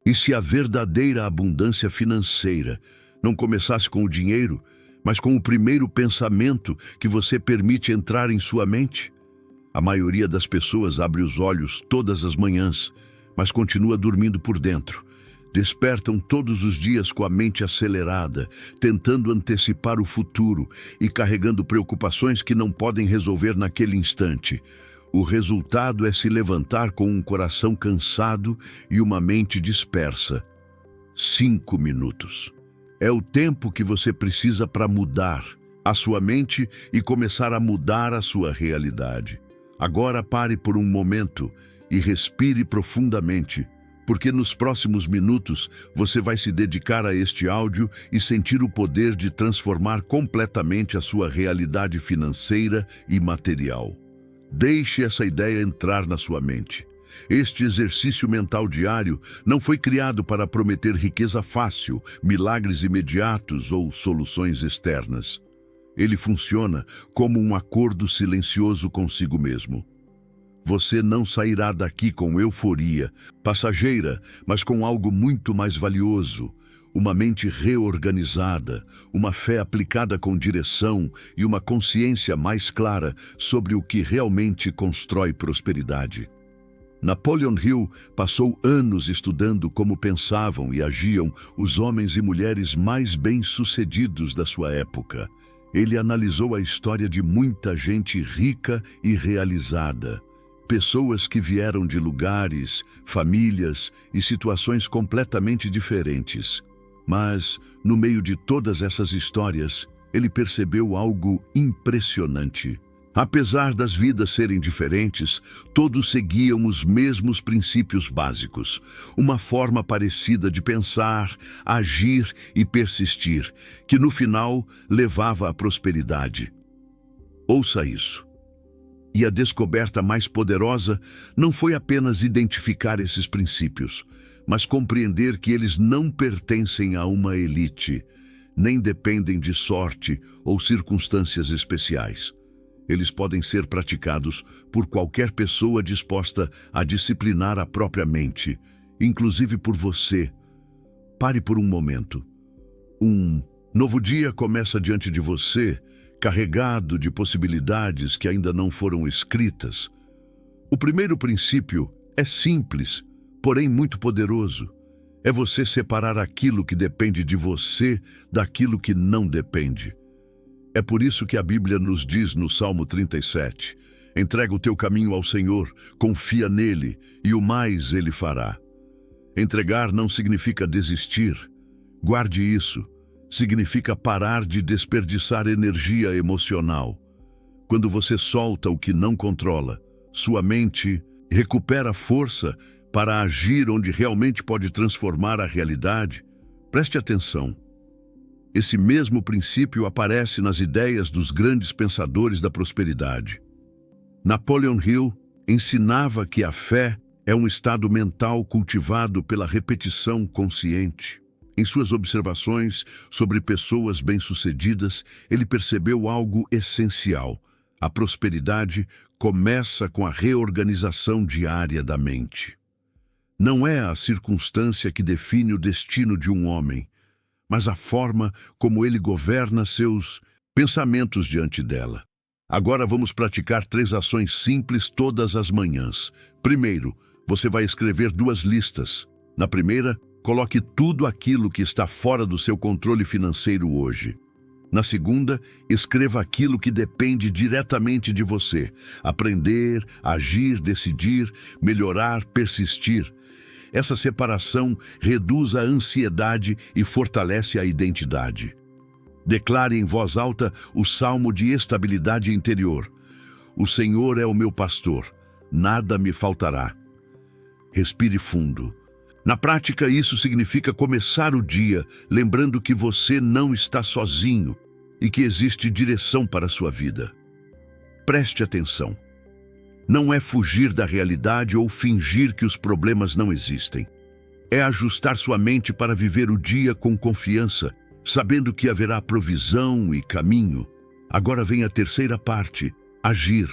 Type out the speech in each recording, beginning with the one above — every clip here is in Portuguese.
E se a verdadeira abundância financeira não começasse com o dinheiro, mas com o primeiro pensamento que você permite entrar em sua mente? A maioria das pessoas abre os olhos todas as manhãs, mas continua dormindo por dentro. Despertam todos os dias com a mente acelerada, tentando antecipar o futuro e carregando preocupações que não podem resolver naquele instante. O resultado é se levantar com um coração cansado e uma mente dispersa. 5 minutos. É o tempo que você precisa para mudar a sua mente e começar a mudar a sua realidade. Agora pare por um momento e respire profundamente, porque nos próximos minutos você vai se dedicar a este áudio e sentir o poder de transformar completamente a sua realidade financeira e material. Deixe essa ideia entrar na sua mente. Este exercício mental diário não foi criado para prometer riqueza fácil, milagres imediatos ou soluções externas. Ele funciona como um acordo silencioso consigo mesmo. Você não sairá daqui com euforia passageira, mas com algo muito mais valioso. Uma mente reorganizada, uma fé aplicada com direção e uma consciência mais clara sobre o que realmente constrói prosperidade. Napoleon Hill passou anos estudando como pensavam e agiam os homens e mulheres mais bem-sucedidos da sua época. Ele analisou a história de muita gente rica e realizada. Pessoas que vieram de lugares, famílias e situações completamente diferentes. Mas, no meio de todas essas histórias, ele percebeu algo impressionante. Apesar das vidas serem diferentes, todos seguiam os mesmos princípios básicos, uma forma parecida de pensar, agir e persistir, que no final levava à prosperidade. Ouça isso. E a descoberta mais poderosa não foi apenas identificar esses princípios, mas compreender que eles não pertencem a uma elite, nem dependem de sorte ou circunstâncias especiais. Eles podem ser praticados por qualquer pessoa disposta a disciplinar a própria mente, inclusive por você. Pare por um momento. Um novo dia começa diante de você, carregado de possibilidades que ainda não foram escritas. O primeiro princípio é simples, porém muito poderoso. É você separar aquilo que depende de você daquilo que não depende. É por isso que a Bíblia nos diz no Salmo 37, entrega o teu caminho ao Senhor, confia nele e o mais ele fará. Entregar não significa desistir. Guarde isso. Significa parar de desperdiçar energia emocional. Quando você solta o que não controla, sua mente recupera força para agir onde realmente pode transformar a realidade. Preste atenção. Esse mesmo princípio aparece nas ideias dos grandes pensadores da prosperidade. Napoleon Hill ensinava que a fé é um estado mental cultivado pela repetição consciente. Em suas observações sobre pessoas bem-sucedidas, ele percebeu algo essencial. A prosperidade começa com a reorganização diária da mente. Não é a circunstância que define o destino de um homem, mas a forma como ele governa seus pensamentos diante dela. Agora vamos praticar 3 ações simples todas as manhãs. Primeiro, você vai escrever 2 listas. Na primeira, coloque tudo aquilo que está fora do seu controle financeiro hoje. Na segunda, escreva aquilo que depende diretamente de você. Aprender, agir, decidir, melhorar, persistir. Essa separação reduz a ansiedade e fortalece a identidade. Declare em voz alta o salmo de estabilidade interior. O Senhor é o meu pastor, nada me faltará. Respire fundo. Na prática, isso significa começar o dia lembrando que você não está sozinho e que existe direção para a sua vida. Preste atenção. Não é fugir da realidade ou fingir que os problemas não existem. É ajustar sua mente para viver o dia com confiança, sabendo que haverá provisão e caminho. Agora vem a terceira parte, agir.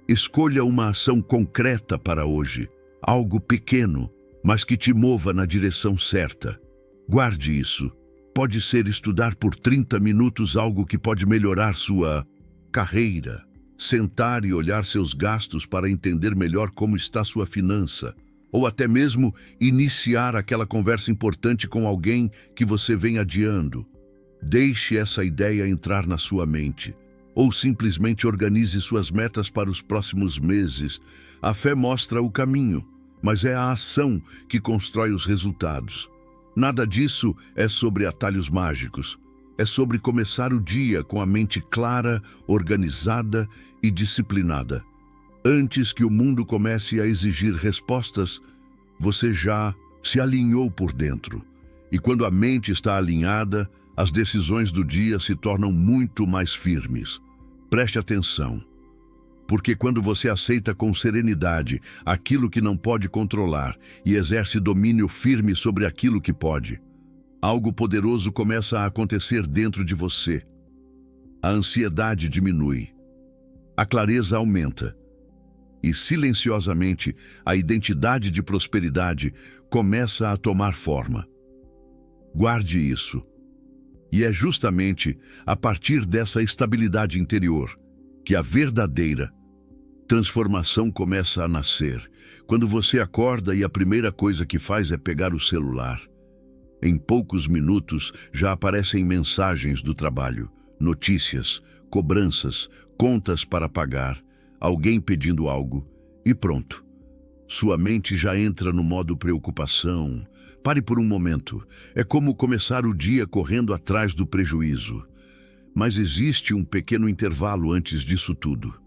Escolha uma ação concreta para hoje, algo pequeno, mas que te mova na direção certa. Guarde isso. Pode ser estudar por 30 minutos algo que pode melhorar sua carreira. Sentar e olhar seus gastos para entender melhor como está sua finança. Ou até mesmo iniciar aquela conversa importante com alguém que você vem adiando. Deixe essa ideia entrar na sua mente. Ou simplesmente organize suas metas para os próximos meses. A fé mostra o caminho, mas é a ação que constrói os resultados. Nada disso é sobre atalhos mágicos. É sobre começar o dia com a mente clara, organizada e disciplinada. Antes que o mundo comece a exigir respostas, você já se alinhou por dentro. E quando a mente está alinhada, as decisões do dia se tornam muito mais firmes. Preste atenção, porque quando você aceita com serenidade aquilo que não pode controlar e exerce domínio firme sobre aquilo que pode, algo poderoso começa a acontecer dentro de você. A ansiedade diminui, a clareza aumenta e, silenciosamente, a identidade de prosperidade começa a tomar forma. Guarde isso. E é justamente a partir dessa estabilidade interior que a verdadeira transformação começa a nascer. Quando você acorda e a primeira coisa que faz é pegar o celular. Em poucos minutos já aparecem mensagens do trabalho, notícias, cobranças, contas para pagar, alguém pedindo algo e pronto. Sua mente já entra no modo preocupação. Pare por um momento. É como começar o dia correndo atrás do prejuízo. Mas existe um pequeno intervalo antes disso tudo.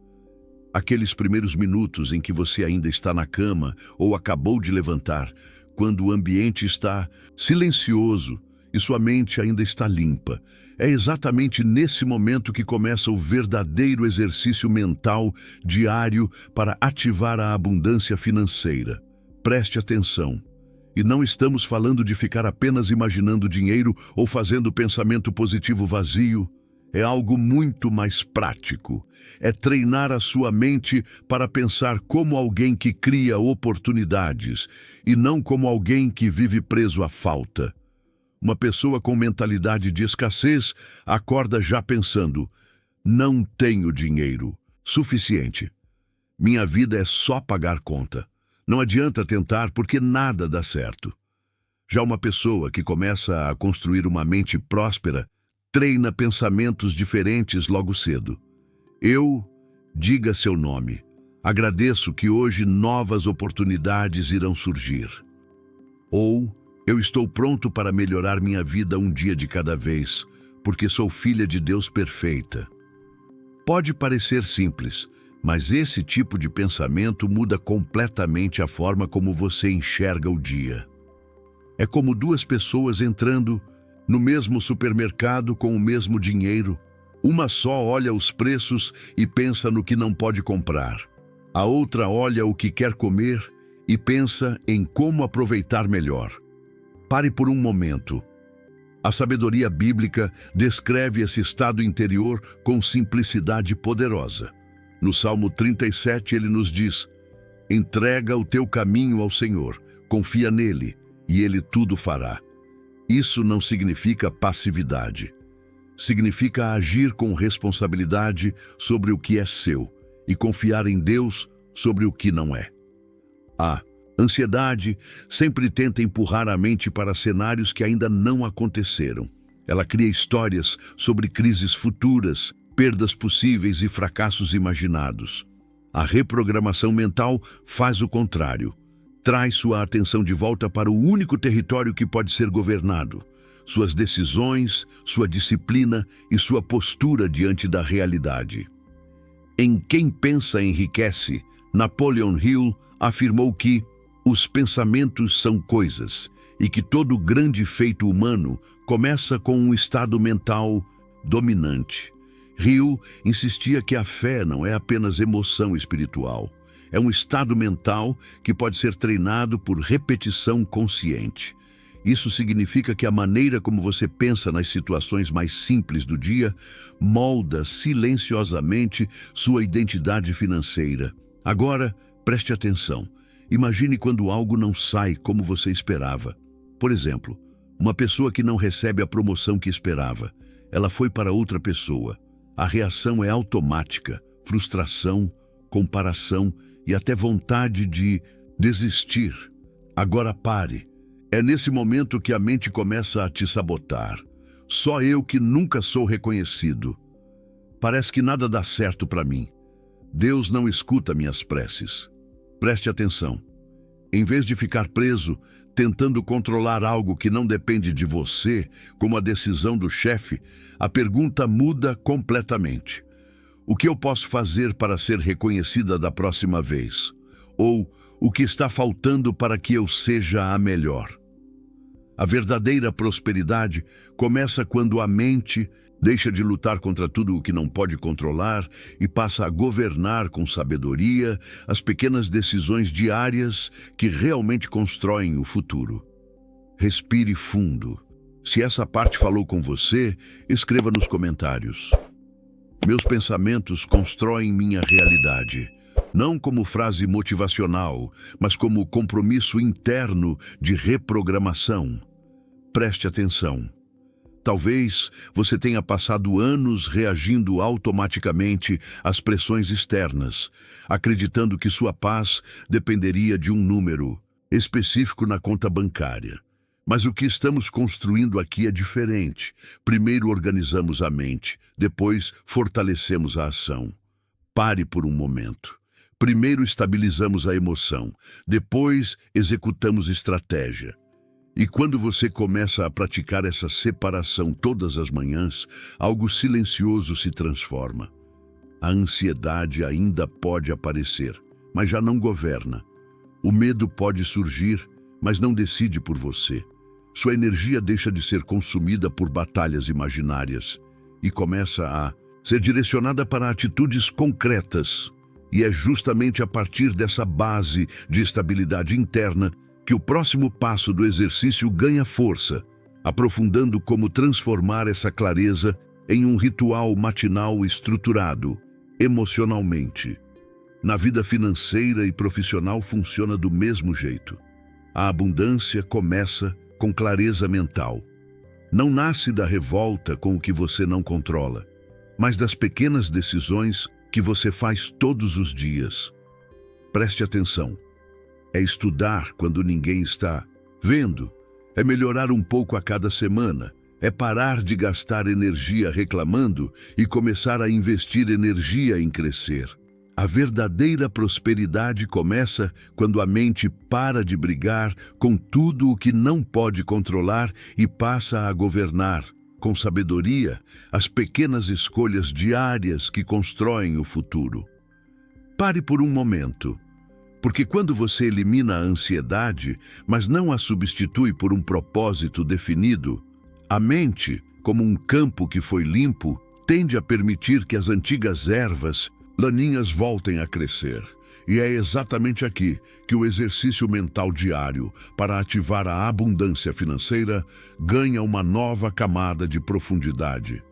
Aqueles primeiros minutos em que você ainda está na cama ou acabou de levantar, quando o ambiente está silencioso e sua mente ainda está limpa. É exatamente nesse momento que começa o verdadeiro exercício mental diário para ativar a abundância financeira. Preste atenção. E não estamos falando de ficar apenas imaginando dinheiro ou fazendo pensamento positivo vazio. É algo muito mais prático. É treinar a sua mente para pensar como alguém que cria oportunidades e não como alguém que vive preso à falta. Uma pessoa com mentalidade de escassez acorda já pensando: não tenho dinheiro suficiente. Minha vida é só pagar conta. Não adianta tentar porque nada dá certo. Já uma pessoa que começa a construir uma mente próspera treina pensamentos diferentes logo cedo. Diga seu nome. Agradeço que hoje novas oportunidades irão surgir. Ou, eu estou pronto para melhorar minha vida um dia de cada vez, porque sou filha de Deus perfeita. Pode parecer simples, mas esse tipo de pensamento muda completamente a forma como você enxerga o dia. É como duas pessoas entrando no mesmo supermercado com o mesmo dinheiro. Uma só olha os preços e pensa no que não pode comprar. A outra olha o que quer comer e pensa em como aproveitar melhor. Pare por um momento. A sabedoria bíblica descreve esse estado interior com simplicidade poderosa. No Salmo 37 ele nos diz: entrega o teu caminho ao Senhor, confia nele e ele tudo fará. Isso não significa passividade. Significa agir com responsabilidade sobre o que é seu e confiar em Deus sobre o que não é. A ansiedade sempre tenta empurrar a mente para cenários que ainda não aconteceram. Ela cria histórias sobre crises futuras, perdas possíveis e fracassos imaginados. A reprogramação mental faz o contrário. Traz sua atenção de volta para o único território que pode ser governado: suas decisões, sua disciplina e sua postura diante da realidade. Em Quem Pensa Enriquece, Napoleon Hill afirmou que os pensamentos são coisas e que todo grande feito humano começa com um estado mental dominante. Hill insistia que a fé não é apenas emoção espiritual. É um estado mental que pode ser treinado por repetição consciente. Isso significa que a maneira como você pensa nas situações mais simples do dia molda silenciosamente sua identidade financeira. Agora, preste atenção. Imagine quando algo não sai como você esperava. Por exemplo, uma pessoa que não recebe a promoção que esperava. Ela foi para outra pessoa. A reação é automática: frustração, comparação e até vontade de desistir. Agora pare. É nesse momento que a mente começa a te sabotar. Só eu que nunca sou reconhecido. Parece que nada dá certo para mim. Deus não escuta minhas preces. Preste atenção. Em vez de ficar preso, tentando controlar algo que não depende de você, como a decisão do chefe, a pergunta muda completamente. O que eu posso fazer para ser reconhecida da próxima vez? Ou o que está faltando para que eu seja a melhor? A verdadeira prosperidade começa quando a mente deixa de lutar contra tudo o que não pode controlar e passa a governar com sabedoria as pequenas decisões diárias que realmente constroem o futuro. Respire fundo. Se essa parte falou com você, escreva nos comentários. Meus pensamentos constroem minha realidade, não como frase motivacional, mas como compromisso interno de reprogramação. Preste atenção. Talvez você tenha passado anos reagindo automaticamente às pressões externas, acreditando que sua paz dependeria de um número específico na conta bancária. Mas o que estamos construindo aqui é diferente. Primeiro organizamos a mente, depois fortalecemos a ação. Pare por um momento. Primeiro estabilizamos a emoção, depois executamos estratégia. E quando você começa a praticar essa separação todas as manhãs, algo silencioso se transforma. A ansiedade ainda pode aparecer, mas já não governa. O medo pode surgir, mas não decide por você. Sua energia deixa de ser consumida por batalhas imaginárias e começa a ser direcionada para atitudes concretas. E é justamente a partir dessa base de estabilidade interna que o próximo passo do exercício ganha força, aprofundando como transformar essa clareza em um ritual matinal estruturado, emocionalmente. Na vida financeira e profissional funciona do mesmo jeito. A abundância começa com clareza mental. Não nasce da revolta com o que você não controla, mas das pequenas decisões que você faz todos os dias. Preste atenção. É estudar quando ninguém está vendo. É melhorar um pouco a cada semana. É parar de gastar energia reclamando e começar a investir energia em crescer. A verdadeira prosperidade começa quando a mente para de brigar com tudo o que não pode controlar e passa a governar, com sabedoria, as pequenas escolhas diárias que constroem o futuro. Pare por um momento. Porque quando você elimina a ansiedade, mas não a substitui por um propósito definido, a mente, como um campo que foi limpo, tende a permitir que as antigas ervas daninhas voltem a crescer. E é exatamente aqui que o exercício mental diário para ativar a abundância financeira ganha uma nova camada de profundidade.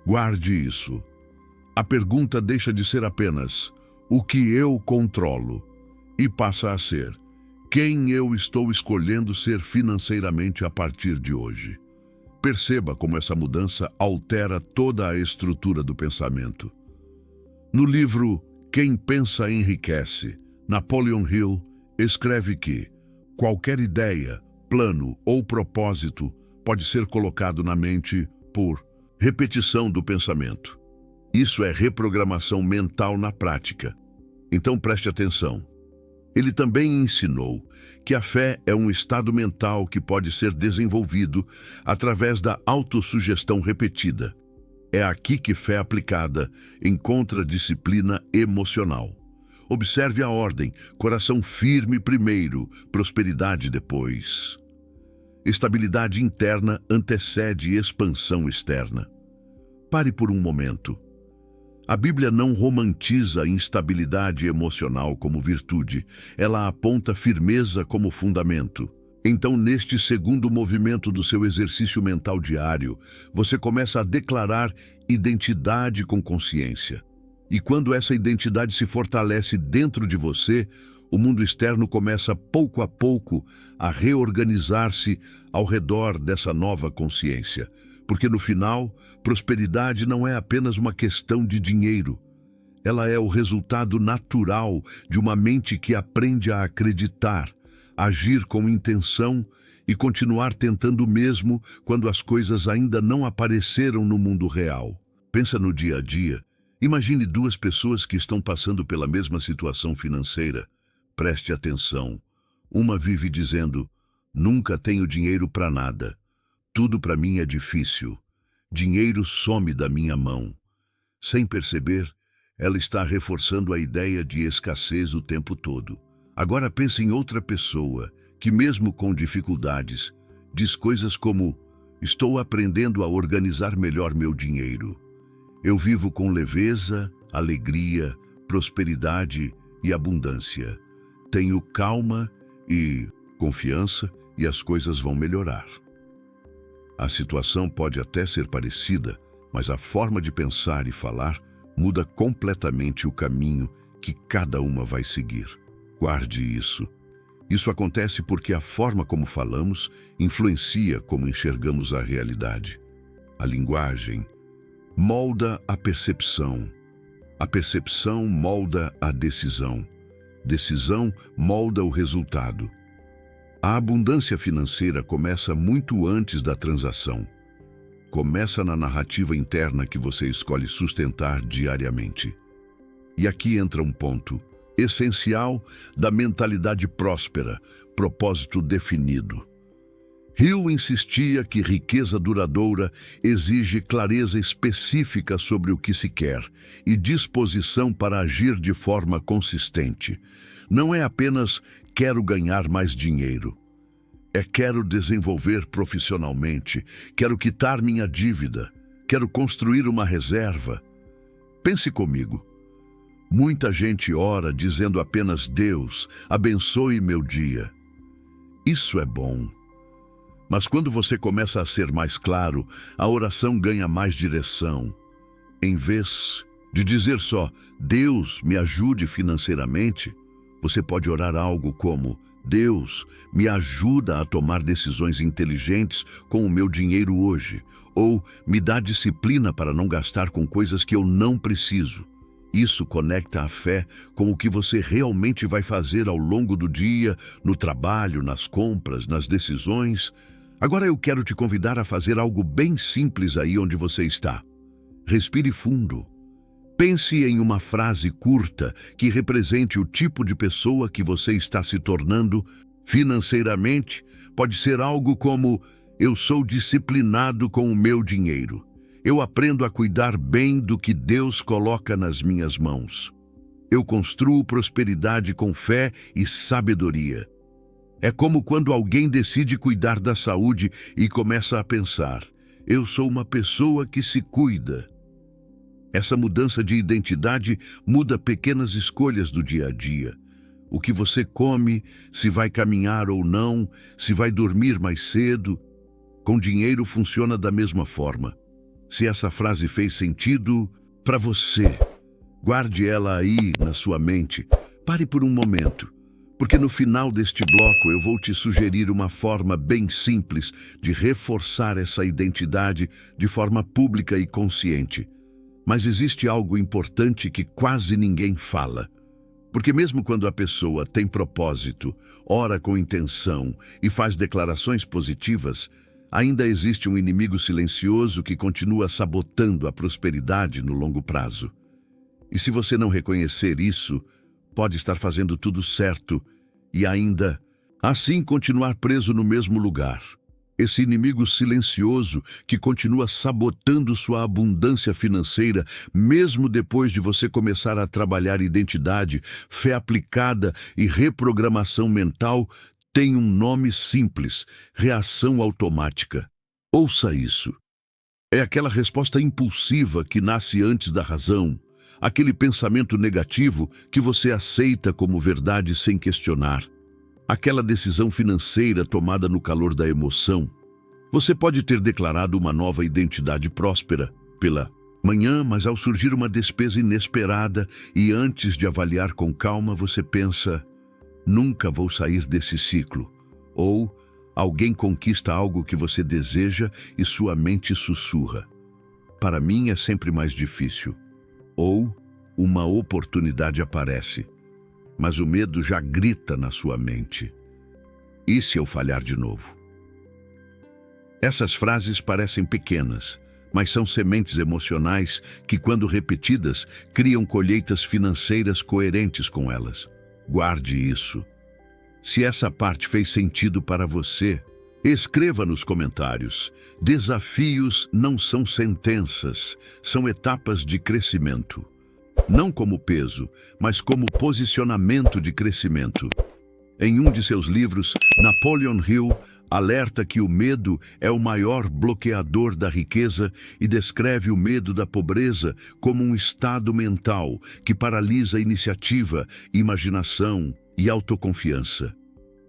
Guarde isso. A pergunta deixa de ser apenas o que eu controlo e passa a ser quem eu estou escolhendo ser financeiramente a partir de hoje. Perceba como essa mudança altera toda a estrutura do pensamento. No livro Quem Pensa Enriquece, Napoleon Hill escreve que qualquer ideia, plano ou propósito pode ser colocado na mente por repetição do pensamento. Isso é reprogramação mental na prática. Então preste atenção. Ele também ensinou que a fé é um estado mental que pode ser desenvolvido através da autossugestão repetida. É aqui que fé aplicada encontra disciplina emocional. Observe a ordem: coração firme primeiro, prosperidade depois. Estabilidade interna antecede expansão externa. Pare por um momento. A Bíblia não romantiza a instabilidade emocional como virtude, ela aponta firmeza como fundamento. Então, neste segundo movimento do seu exercício mental diário, você começa a declarar identidade com consciência. E quando essa identidade se fortalece dentro de você, o mundo externo começa pouco a pouco a reorganizar-se ao redor dessa nova consciência. Porque no final, prosperidade não é apenas uma questão de dinheiro. Ela é o resultado natural de uma mente que aprende a acreditar, agir com intenção e continuar tentando mesmo quando as coisas ainda não apareceram no mundo real. Pensa no dia a dia. Imagine duas pessoas que estão passando pela mesma situação financeira. Preste atenção. Uma vive dizendo: nunca tenho dinheiro para nada. Tudo para mim é difícil. Dinheiro some da minha mão. Sem perceber, ela está reforçando a ideia de escassez o tempo todo. Agora pense em outra pessoa que, mesmo com dificuldades, diz coisas como: estou aprendendo a organizar melhor meu dinheiro. Eu vivo com leveza, alegria, prosperidade e abundância. Tenho calma e confiança e as coisas vão melhorar. A situação pode até ser parecida, mas a forma de pensar e falar muda completamente o caminho que cada uma vai seguir. Guarde isso. Isso acontece porque a forma como falamos influencia como enxergamos a realidade. A linguagem molda a percepção molda a decisão molda o resultado. A abundância financeira começa muito antes da transação. Começa na narrativa interna que você escolhe sustentar diariamente. E aqui entra um ponto essencial da mentalidade próspera, propósito definido. Hill insistia que riqueza duradoura exige clareza específica sobre o que se quer e disposição para agir de forma consistente. Não é apenas quero ganhar mais dinheiro. É quero desenvolver profissionalmente, quero quitar minha dívida, quero construir uma reserva. Pense comigo. Muita gente ora dizendo apenas: Deus, abençoe meu dia. Isso é bom. Mas quando você começa a ser mais claro, a oração ganha mais direção. Em vez de dizer só: Deus, me ajude financeiramente, você pode orar algo como: Deus, me ajuda a tomar decisões inteligentes com o meu dinheiro hoje, ou me dá disciplina para não gastar com coisas que eu não preciso. Isso conecta a fé com o que você realmente vai fazer ao longo do dia, no trabalho, nas compras, nas decisões. Agora eu quero te convidar a fazer algo bem simples aí onde você está. Respire fundo. Pense em uma frase curta que represente o tipo de pessoa que você está se tornando financeiramente. Pode ser algo como: eu sou disciplinado com o meu dinheiro. Eu aprendo a cuidar bem do que Deus coloca nas minhas mãos. Eu construo prosperidade com fé e sabedoria. É como quando alguém decide cuidar da saúde e começa a pensar: eu sou uma pessoa que se cuida. Essa mudança de identidade muda pequenas escolhas do dia a dia. O que você come, se vai caminhar ou não, se vai dormir mais cedo. Com dinheiro funciona da mesma forma. Se essa frase fez sentido para você, guarde ela aí na sua mente. Pare por um momento, porque no final deste bloco eu vou te sugerir uma forma bem simples de reforçar essa identidade de forma pública e consciente. Mas existe algo importante que quase ninguém fala. Porque mesmo quando a pessoa tem propósito, ora com intenção e faz declarações positivas, ainda existe um inimigo silencioso que continua sabotando a prosperidade no longo prazo. E se você não reconhecer isso, pode estar fazendo tudo certo e ainda assim continuar preso no mesmo lugar. Esse inimigo silencioso que continua sabotando sua abundância financeira, mesmo depois de você começar a trabalhar identidade, fé aplicada e reprogramação mental, tem um nome simples: reação automática. Ouça isso. É aquela resposta impulsiva que nasce antes da razão, aquele pensamento negativo que você aceita como verdade sem questionar. Aquela decisão financeira tomada no calor da emoção. Você pode ter declarado uma nova identidade próspera pela manhã, mas ao surgir uma despesa inesperada e antes de avaliar com calma, você pensa: nunca vou sair desse ciclo. Ou alguém conquista algo que você deseja e sua mente sussurra: para mim é sempre mais difícil. Ou uma oportunidade aparece, mas o medo já grita na sua mente: e se eu falhar de novo? Essas frases parecem pequenas, mas são sementes emocionais que, quando repetidas, criam colheitas financeiras coerentes com elas. Guarde isso. Se essa parte fez sentido para você, escreva nos comentários. Desafios não são sentenças, são etapas de crescimento. Não como peso, mas como posicionamento de crescimento. Em um de seus livros, Napoleon Hill alerta que o medo é o maior bloqueador da riqueza e descreve o medo da pobreza como um estado mental que paralisa iniciativa, imaginação e autoconfiança.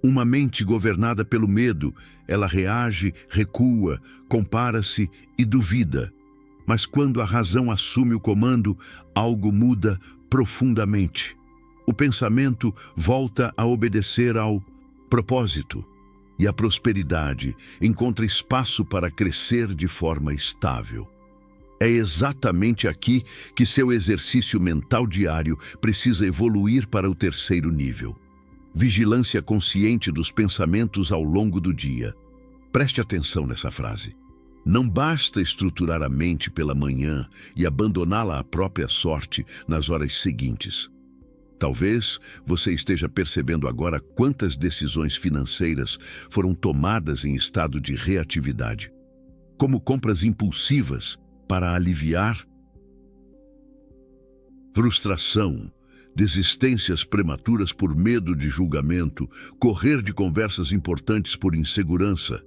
Uma mente governada pelo medo, ela reage, recua, compara-se e duvida. Mas quando a razão assume o comando, algo muda profundamente. O pensamento volta a obedecer ao propósito, e a prosperidade encontra espaço para crescer de forma estável. É exatamente aqui que seu exercício mental diário precisa evoluir para o terceiro nível. Vigilância consciente dos pensamentos ao longo do dia. Preste atenção nessa frase. Não basta estruturar a mente pela manhã e abandoná-la à própria sorte nas horas seguintes. Talvez você esteja percebendo agora quantas decisões financeiras foram tomadas em estado de reatividade, como compras impulsivas para aliviar frustração, desistências prematuras por medo de julgamento, correr de conversas importantes por insegurança.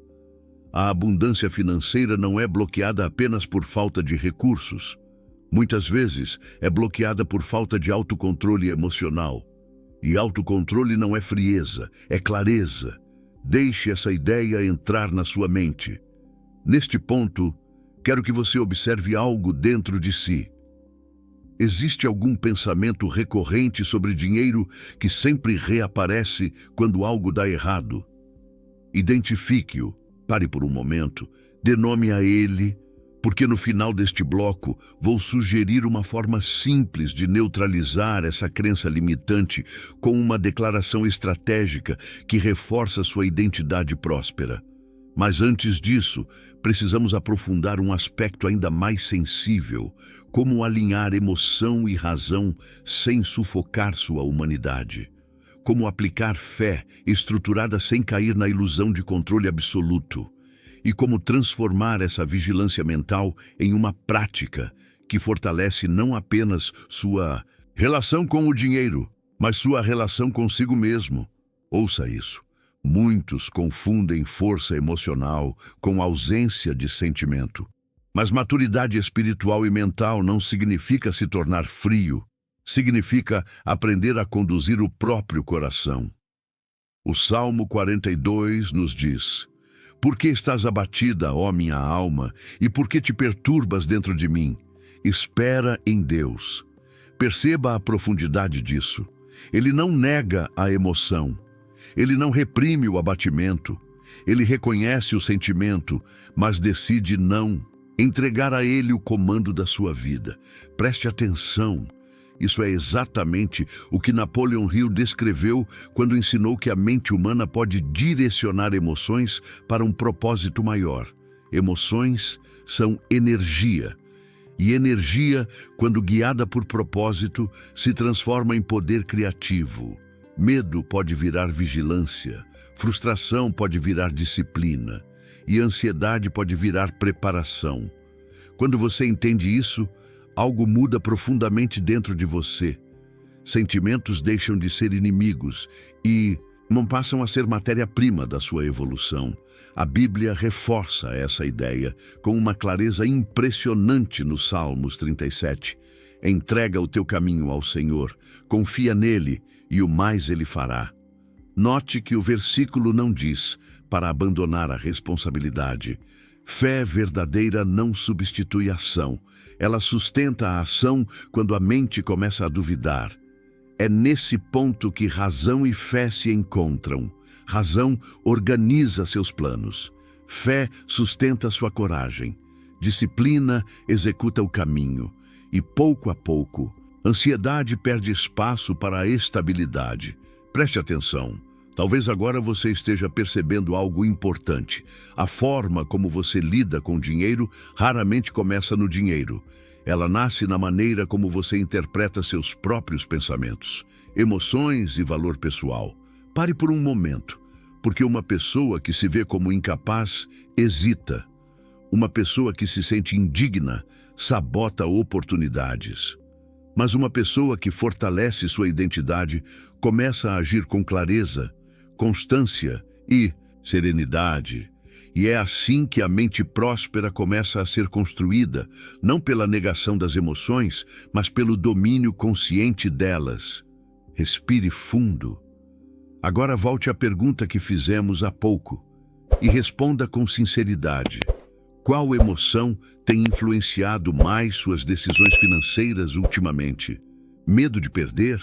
A abundância financeira não é bloqueada apenas por falta de recursos. Muitas vezes é bloqueada por falta de autocontrole emocional. E autocontrole não é frieza, é clareza. Deixe essa ideia entrar na sua mente. Neste ponto, quero que você observe algo dentro de si. Existe algum pensamento recorrente sobre dinheiro que sempre reaparece quando algo dá errado? Identifique-o, pare por um momento, dê nome a ele, porque no final deste bloco vou sugerir uma forma simples de neutralizar essa crença limitante com uma declaração estratégica que reforça sua identidade próspera. Mas antes disso, precisamos aprofundar um aspecto ainda mais sensível, como alinhar emoção e razão sem sufocar sua humanidade. Como aplicar fé estruturada sem cair na ilusão de controle absoluto. E como transformar essa vigilância mental em uma prática que fortalece não apenas sua relação com o dinheiro, mas sua relação consigo mesmo. Ouça isso. Muitos confundem força emocional com ausência de sentimento. Mas maturidade espiritual e mental não significa se tornar frio. Significa aprender a conduzir o próprio coração. O Salmo 42 nos diz: por que estás abatida, ó minha alma, e por que te perturbas dentro de mim? Espera em Deus. Perceba a profundidade disso. Ele não nega a emoção. Ele não reprime o abatimento. Ele reconhece o sentimento, mas decide não entregar a ele o comando da sua vida. Preste atenção. Isso é exatamente o que Napoleon Hill descreveu quando ensinou que a mente humana pode direcionar emoções para um propósito maior. Emoções são energia. E energia, quando guiada por propósito, se transforma em poder criativo. Medo pode virar vigilância, frustração pode virar disciplina e ansiedade pode virar preparação. Quando você entende isso, algo muda profundamente dentro de você. Sentimentos deixam de ser inimigos e não passam a ser matéria-prima da sua evolução. A Bíblia reforça essa ideia com uma clareza impressionante no Salmos 37. Entrega o teu caminho ao Senhor, confia nele e o mais ele fará. Note que o versículo não diz para abandonar a responsabilidade. Fé verdadeira não substitui ação. Ela sustenta a ação quando a mente começa a duvidar. É nesse ponto que razão e fé se encontram. Razão organiza seus planos. Fé sustenta sua coragem. Disciplina executa o caminho. E pouco a pouco, ansiedade perde espaço para a estabilidade. Preste atenção. Talvez agora você esteja percebendo algo importante. A forma como você lida com o dinheiro raramente começa no dinheiro. Ela nasce na maneira como você interpreta seus próprios pensamentos, emoções e valor pessoal. Pare por um momento, porque uma pessoa que se vê como incapaz hesita. Uma pessoa que se sente indigna sabota oportunidades. Mas uma pessoa que fortalece sua identidade começa a agir com clareza, constância e serenidade. E é assim que a mente próspera começa a ser construída, não pela negação das emoções, mas pelo domínio consciente delas. Respire fundo. Agora volte à pergunta que fizemos há pouco e responda com sinceridade. Qual emoção tem influenciado mais suas decisões financeiras ultimamente? Medo de perder?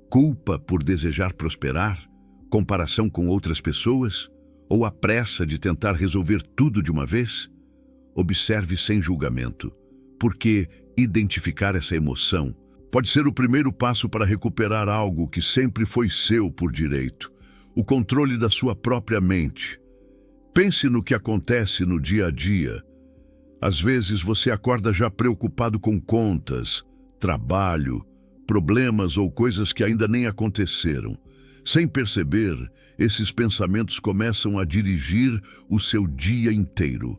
Culpa por desejar prosperar? Comparação com outras pessoas? Ou a pressa de tentar resolver tudo de uma vez? Observe sem julgamento, porque identificar essa emoção pode ser o primeiro passo para recuperar algo que sempre foi seu por direito, o controle da sua própria mente. Pense no que acontece no dia a dia. Às vezes você acorda já preocupado com contas, trabalho, problemas ou coisas que ainda nem aconteceram. Sem perceber, esses pensamentos começam a dirigir o seu dia inteiro.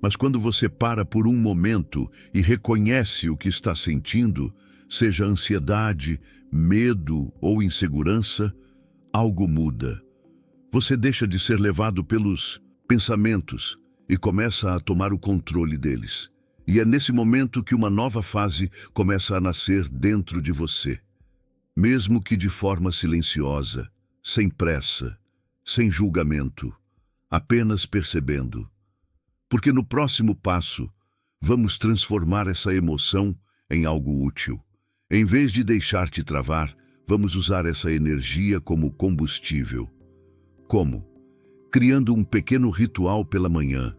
Mas quando você para por um momento e reconhece o que está sentindo, seja ansiedade, medo ou insegurança, algo muda. Você deixa de ser levado pelos pensamentos e começa a tomar o controle deles. E é nesse momento que uma nova fase começa a nascer dentro de você. Mesmo que de forma silenciosa, sem pressa, sem julgamento, apenas percebendo. Porque no próximo passo, vamos transformar essa emoção em algo útil. Em vez de deixar-te travar, vamos usar essa energia como combustível. Como? Criando um pequeno ritual pela manhã.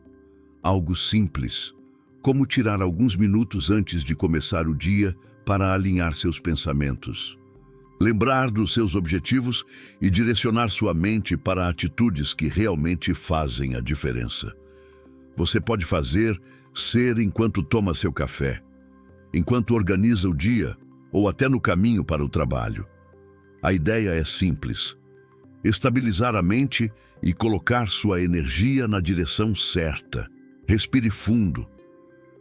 Algo simples, como tirar alguns minutos antes de começar o dia para alinhar seus pensamentos. Lembrar dos seus objetivos e direcionar sua mente para atitudes que realmente fazem a diferença. Você pode ser enquanto toma seu café, enquanto organiza o dia ou até no caminho para o trabalho. A ideia é simples: estabilizar a mente e colocar sua energia na direção certa. Respire fundo.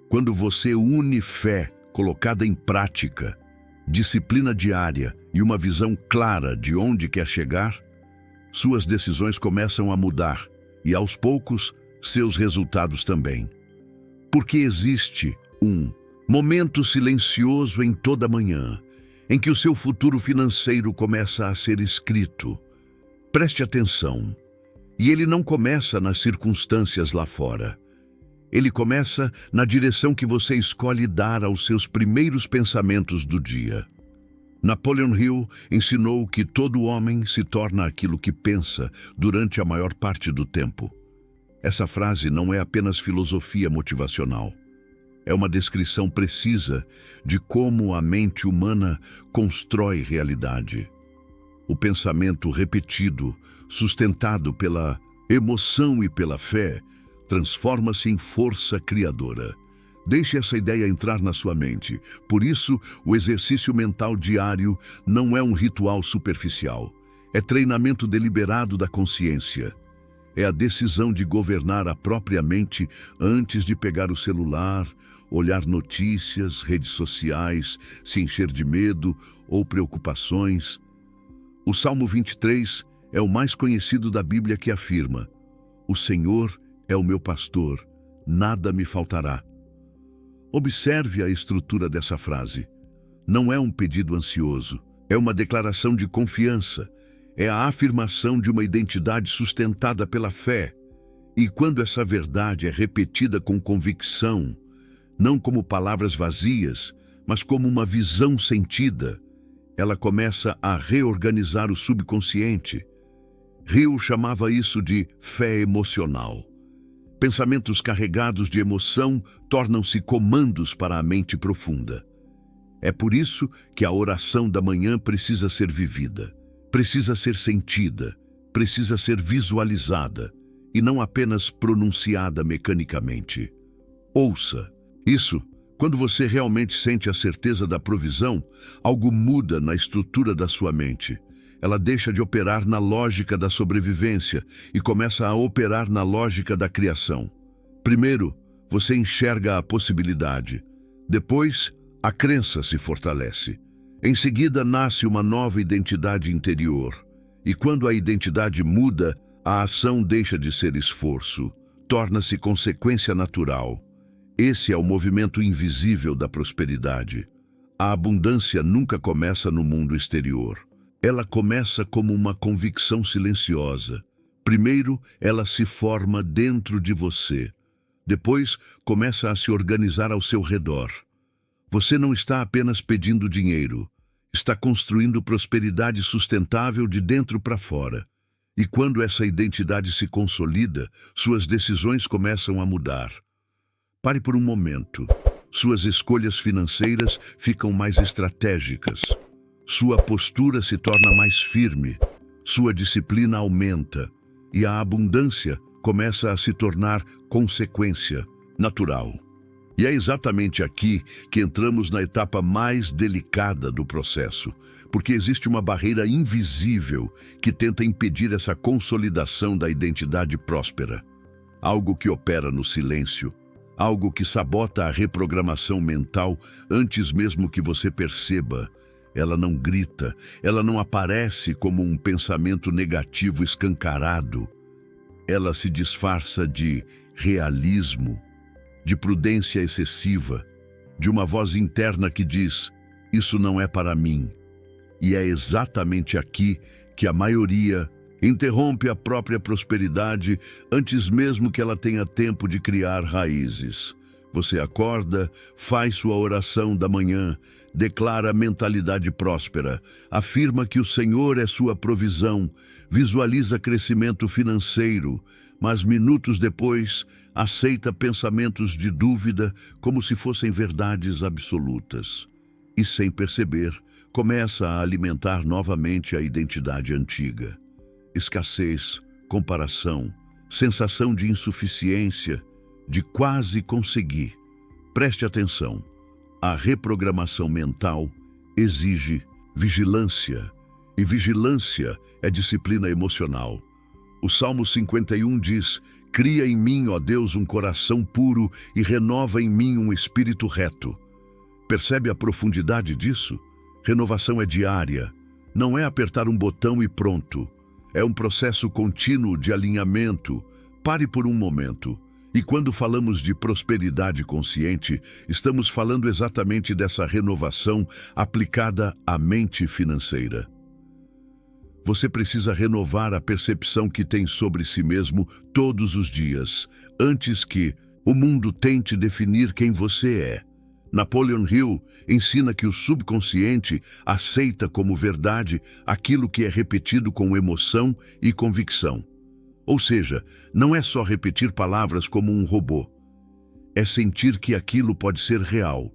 Quando você une fé colocada em prática, disciplina diária e uma visão clara de onde quer chegar, suas decisões começam a mudar e, aos poucos, seus resultados também. Porque existe um momento silencioso em toda manhã, em que o seu futuro financeiro começa a ser escrito. Preste atenção. E ele não começa nas circunstâncias lá fora. Ele começa na direção que você escolhe dar aos seus primeiros pensamentos do dia. Napoleon Hill ensinou que todo homem se torna aquilo que pensa durante a maior parte do tempo. Essa frase não é apenas filosofia motivacional. É uma descrição precisa de como a mente humana constrói realidade. O pensamento repetido, sustentado pela emoção e pela fé, transforma-se em força criadora. Deixe essa ideia entrar na sua mente. Por isso, o exercício mental diário não é um ritual superficial. É treinamento deliberado da consciência. É a decisão de governar a própria mente antes de pegar o celular, olhar notícias, redes sociais, se encher de medo ou preocupações. O Salmo 23 é o mais conhecido da Bíblia, que afirma: "O Senhor é o meu pastor, nada me faltará." Observe a estrutura dessa frase. Não é um pedido ansioso, é uma declaração de confiança, é a afirmação de uma identidade sustentada pela fé. E quando essa verdade é repetida com convicção, não como palavras vazias, mas como uma visão sentida, ela começa a reorganizar o subconsciente. Hill chamava isso de fé emocional. Pensamentos carregados de emoção tornam-se comandos para a mente profunda. É por isso que a oração da manhã precisa ser vivida, precisa ser sentida, precisa ser visualizada e não apenas pronunciada mecanicamente. Ouça isso. Quando você realmente sente a certeza da provisão, algo muda na estrutura da sua mente. Ela deixa de operar na lógica da sobrevivência e começa a operar na lógica da criação. Primeiro, você enxerga a possibilidade. Depois, a crença se fortalece. Em seguida, nasce uma nova identidade interior. E quando a identidade muda, a ação deixa de ser esforço, torna-se consequência natural. Esse é o movimento invisível da prosperidade. A abundância nunca começa no mundo exterior. Ela começa como uma convicção silenciosa. Primeiro, ela se forma dentro de você. Depois, começa a se organizar ao seu redor. Você não está apenas pedindo dinheiro. Está construindo prosperidade sustentável de dentro para fora. E quando essa identidade se consolida, suas decisões começam a mudar. Pare por um momento. Suas escolhas financeiras ficam mais estratégicas. Sua postura se torna mais firme. Sua disciplina aumenta. E a abundância começa a se tornar consequência natural. E é exatamente aqui que entramos na etapa mais delicada do processo, porque existe uma barreira invisível que tenta impedir essa consolidação da identidade próspera. Algo que opera no silêncio. Algo que sabota a reprogramação mental antes mesmo que você perceba. Ela não grita, ela não aparece como um pensamento negativo escancarado. Ela se disfarça de realismo, de prudência excessiva, de uma voz interna que diz: isso não é para mim. E é exatamente aqui que a maioria interrompe a própria prosperidade antes mesmo que ela tenha tempo de criar raízes. Você acorda, faz sua oração da manhã, declara a mentalidade próspera, afirma que o Senhor é sua provisão, visualiza crescimento financeiro, mas minutos depois aceita pensamentos de dúvida como se fossem verdades absolutas. E sem perceber, começa a alimentar novamente a identidade antiga. Escassez, comparação, sensação de insuficiência, de quase conseguir. Preste atenção. A reprogramação mental exige vigilância, e vigilância é disciplina emocional. O Salmo 51 diz: cria em mim, ó Deus, um coração puro e renova em mim um espírito reto. Percebe a profundidade disso? Renovação é diária. Não é apertar um botão e pronto. É um processo contínuo de alinhamento. Pare por um momento. E quando falamos de prosperidade consciente, estamos falando exatamente dessa renovação aplicada à mente financeira. Você precisa renovar a percepção que tem sobre si mesmo todos os dias, antes que o mundo tente definir quem você é. Napoleon Hill ensina que o subconsciente aceita como verdade aquilo que é repetido com emoção e convicção. Ou seja, não é só repetir palavras como um robô. É sentir que aquilo pode ser real.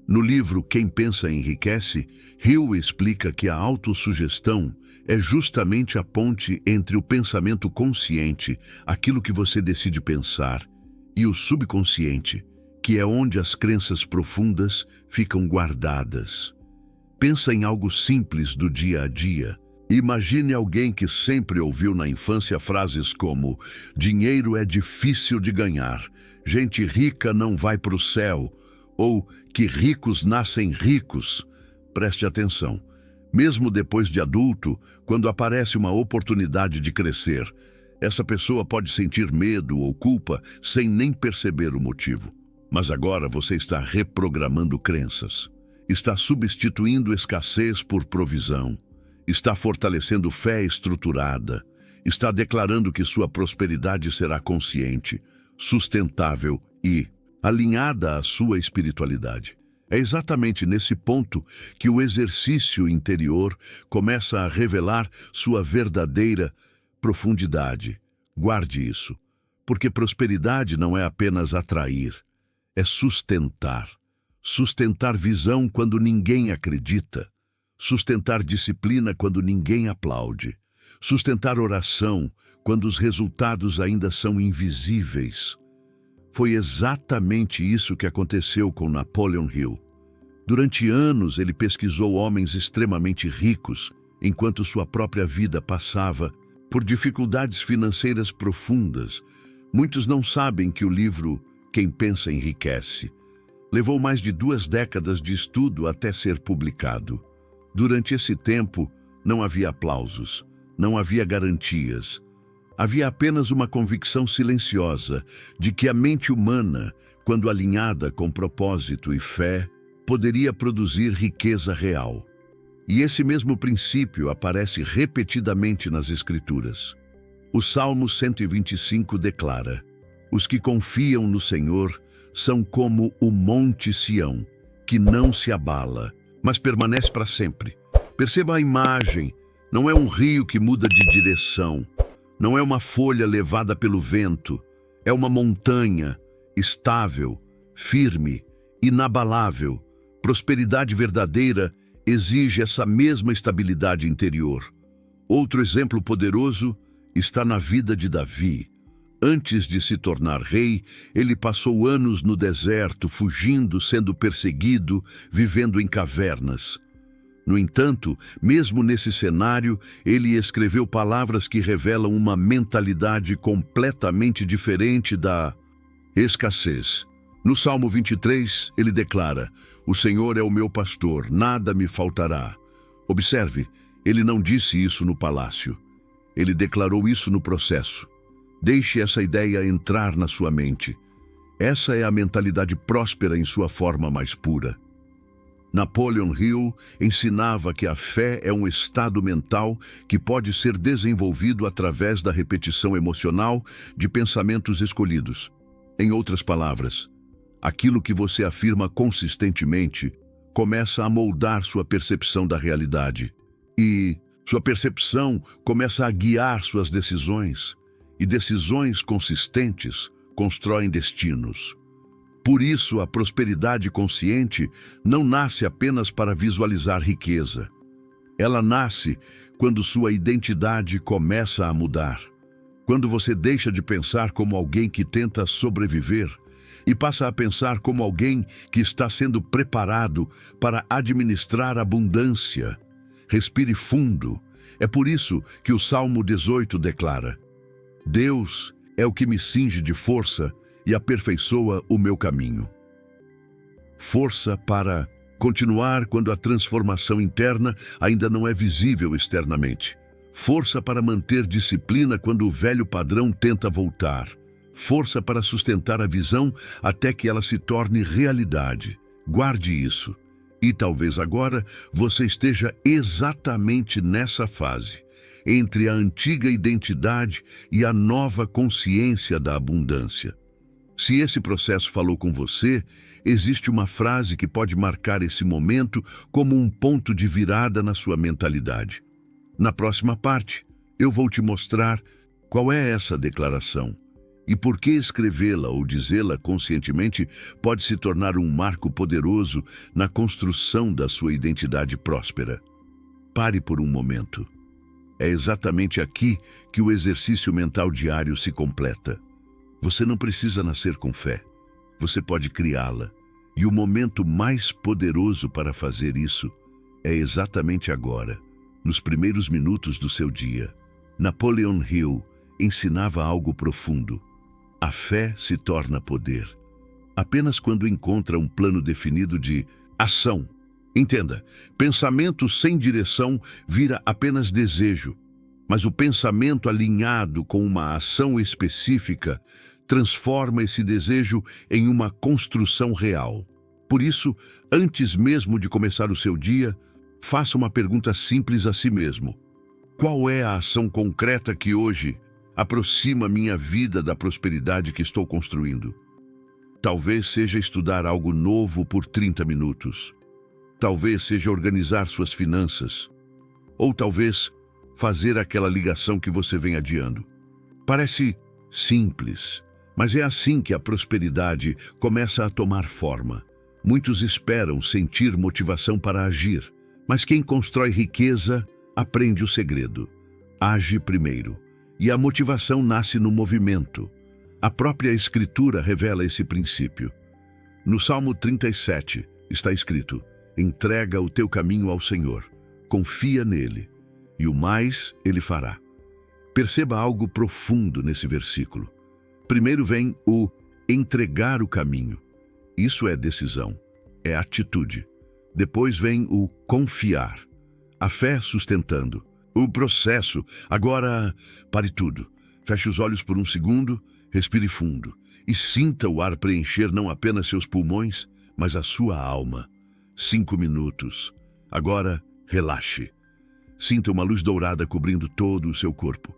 No livro Quem Pensa Enriquece, Hill explica que a autossugestão é justamente a ponte entre o pensamento consciente, aquilo que você decide pensar, e o subconsciente, que é onde as crenças profundas ficam guardadas. Pensa em algo simples do dia a dia. Imagine alguém que sempre ouviu na infância frases como: dinheiro é difícil de ganhar, gente rica não vai para o céu, ou que ricos nascem ricos. Preste atenção. Mesmo depois de adulto, quando aparece uma oportunidade de crescer, essa pessoa pode sentir medo ou culpa sem nem perceber o motivo. Mas agora você está reprogramando crenças. Está substituindo escassez por provisão. Está fortalecendo fé estruturada. Está declarando que sua prosperidade será consciente, sustentável e alinhada à sua espiritualidade. É exatamente nesse ponto que o exercício interior começa a revelar sua verdadeira profundidade. Guarde isso, porque prosperidade não é apenas atrair, é sustentar. Sustentar visão quando ninguém acredita. Sustentar disciplina quando ninguém aplaude. Sustentar oração quando os resultados ainda são invisíveis. Foi exatamente isso que aconteceu com Napoleon Hill. Durante anos ele pesquisou homens extremamente ricos, enquanto sua própria vida passava por dificuldades financeiras profundas. Muitos não sabem que o livro Quem Pensa Enriquece levou mais de 2 décadas de estudo até ser publicado. Durante esse tempo, não havia aplausos, não havia garantias. Havia apenas uma convicção silenciosa de que a mente humana, quando alinhada com propósito e fé, poderia produzir riqueza real. E esse mesmo princípio aparece repetidamente nas Escrituras. O Salmo 125 declara: os que confiam no Senhor são como o monte Sião, que não se abala, mas permanece para sempre. Perceba a imagem, não é um rio que muda de direção, não é uma folha levada pelo vento, é uma montanha estável, firme, inabalável. Prosperidade verdadeira exige essa mesma estabilidade interior. Outro exemplo poderoso está na vida de Davi. Antes de se tornar rei, ele passou anos no deserto, fugindo, sendo perseguido, vivendo em cavernas. No entanto, mesmo nesse cenário, ele escreveu palavras que revelam uma mentalidade completamente diferente da escassez. No Salmo 23, ele declara: o Senhor é o meu pastor, nada me faltará. Observe, ele não disse isso no palácio. Ele declarou isso no processo. Deixe essa ideia entrar na sua mente. Essa é a mentalidade próspera em sua forma mais pura. Napoleon Hill ensinava que a fé é um estado mental que pode ser desenvolvido através da repetição emocional de pensamentos escolhidos. Em outras palavras, aquilo que você afirma consistentemente começa a moldar sua percepção da realidade. E sua percepção começa a guiar suas decisões. E decisões consistentes constroem destinos. Por isso, a prosperidade consciente não nasce apenas para visualizar riqueza. Ela nasce quando sua identidade começa a mudar. Quando você deixa de pensar como alguém que tenta sobreviver e passa a pensar como alguém que está sendo preparado para administrar abundância. Respire fundo. É por isso que o Salmo 18 declara: Deus é o que me cinge de força e aperfeiçoa o meu caminho. Força para continuar quando a transformação interna ainda não é visível externamente. Força para manter disciplina quando o velho padrão tenta voltar. Força para sustentar a visão até que ela se torne realidade. Guarde isso. E talvez agora você esteja exatamente nessa fase, entre a antiga identidade e a nova consciência da abundância. Se esse processo falou com você, existe uma frase que pode marcar esse momento como um ponto de virada na sua mentalidade. Na próxima parte, eu vou te mostrar qual é essa declaração e por que escrevê-la ou dizê-la conscientemente pode se tornar um marco poderoso na construção da sua identidade próspera. Pare por um momento. É exatamente aqui que o exercício mental diário se completa. Você não precisa nascer com fé. Você pode criá-la. E o momento mais poderoso para fazer isso é exatamente agora, nos primeiros minutos do seu dia. Napoleon Hill ensinava algo profundo. A fé se torna poder apenas quando encontra um plano definido de ação. Entenda, pensamento sem direção vira apenas desejo, mas o pensamento alinhado com uma ação específica transforma esse desejo em uma construção real. Por isso, antes mesmo de começar o seu dia, faça uma pergunta simples a si mesmo. Qual é a ação concreta que hoje aproxima minha vida da prosperidade que estou construindo? Talvez seja estudar algo novo por 30 minutos. Talvez seja organizar suas finanças. Ou talvez fazer aquela ligação que você vem adiando. Parece simples, mas é assim que a prosperidade começa a tomar forma. Muitos esperam sentir motivação para agir, mas quem constrói riqueza aprende o segredo. Age primeiro, e a motivação nasce no movimento. A própria Escritura revela esse princípio. No Salmo 37 está escrito: entrega o teu caminho ao Senhor, confia nele, e o mais ele fará. Perceba algo profundo nesse versículo. Primeiro vem o entregar o caminho. Isso é decisão, é atitude. Depois vem o confiar, a fé sustentando. O processo. Agora, pare tudo. Feche os olhos por um segundo, respire fundo e sinta o ar preencher não apenas seus pulmões, mas a sua alma. 5 minutos. Agora, relaxe. Sinta uma luz dourada cobrindo todo o seu corpo.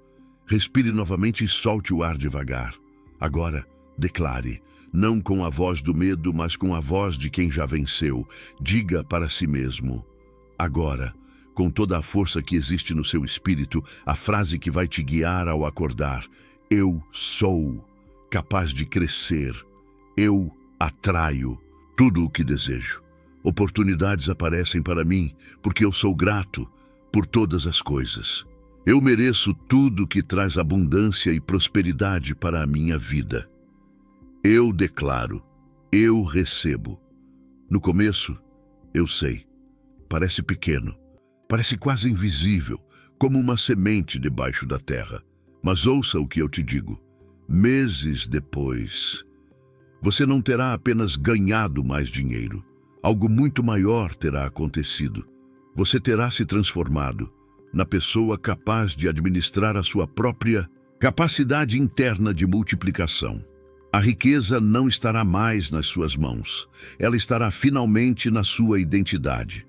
Respire novamente e solte o ar devagar. Agora, declare, não com a voz do medo, mas com a voz de quem já venceu. Diga para si mesmo: agora, com toda a força que existe no seu espírito, a frase que vai te guiar ao acordar: eu sou capaz de crescer. Eu atraio tudo o que desejo. Oportunidades aparecem para mim porque eu sou grato por todas as coisas. Eu mereço tudo que traz abundância e prosperidade para a minha vida. Eu declaro, eu recebo. No começo, eu sei, parece pequeno, parece quase invisível, como uma semente debaixo da terra. Mas ouça o que eu te digo. Meses depois, você não terá apenas ganhado mais dinheiro. Algo muito maior terá acontecido. Você terá se transformado na pessoa capaz de administrar a sua própria capacidade interna de multiplicação. A riqueza não estará mais nas suas mãos. Ela estará finalmente na sua identidade.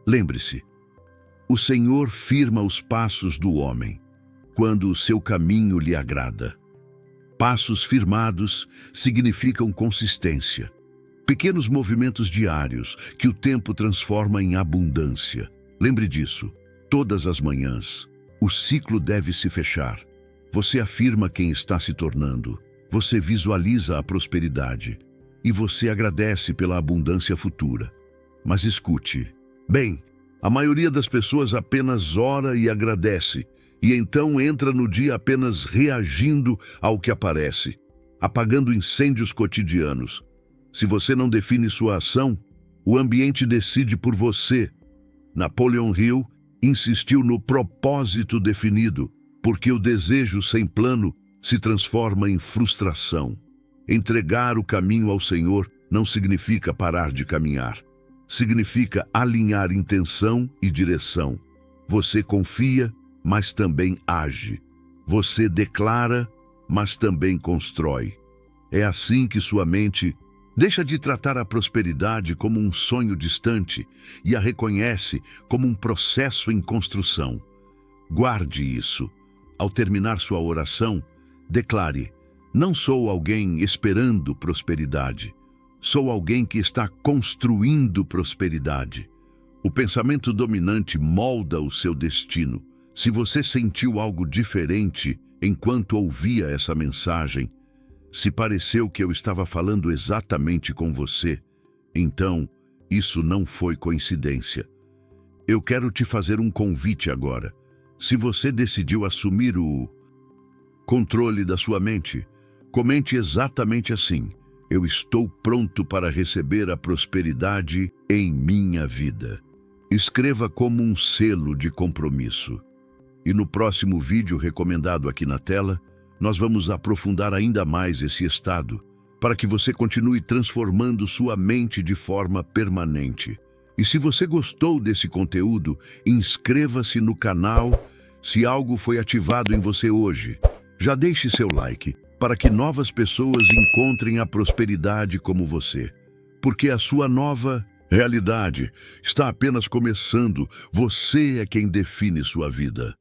Lembre-se, o Senhor firma os passos do homem quando o seu caminho lhe agrada. Passos firmados significam consistência. Pequenos movimentos diários que o tempo transforma em abundância. Lembre disso. Todas as manhãs, o ciclo deve se fechar. Você afirma quem está se tornando. Você visualiza a prosperidade. E você agradece pela abundância futura. Mas escute. Bem, a maioria das pessoas apenas ora e agradece. E então entra no dia apenas reagindo ao que aparece, apagando incêndios cotidianos. Se você não define sua ação, o ambiente decide por você. Napoleon Hill insistiu no propósito definido, porque o desejo sem plano se transforma em frustração. Entregar o caminho ao Senhor não significa parar de caminhar. Significa alinhar intenção e direção. Você confia, mas também age. Você declara, mas também constrói. É assim que sua mente deixa de tratar a prosperidade como um sonho distante e a reconhece como um processo em construção. Guarde isso. Ao terminar sua oração, declare: não sou alguém esperando prosperidade. Sou alguém que está construindo prosperidade. O pensamento dominante molda o seu destino. Se você sentiu algo diferente enquanto ouvia essa mensagem, se pareceu que eu estava falando exatamente com você, então isso não foi coincidência. Eu quero te fazer um convite agora. Se você decidiu assumir o controle da sua mente, comente exatamente assim: eu estou pronto para receber a prosperidade em minha vida. Escreva como um selo de compromisso. E no próximo vídeo recomendado aqui na tela, nós vamos aprofundar ainda mais esse estado, para que você continue transformando sua mente de forma permanente. E se você gostou desse conteúdo, inscreva-se no canal se algo foi ativado em você hoje. Já deixe seu like, para que novas pessoas encontrem a prosperidade como você. Porque a sua nova realidade está apenas começando. Você é quem define sua vida.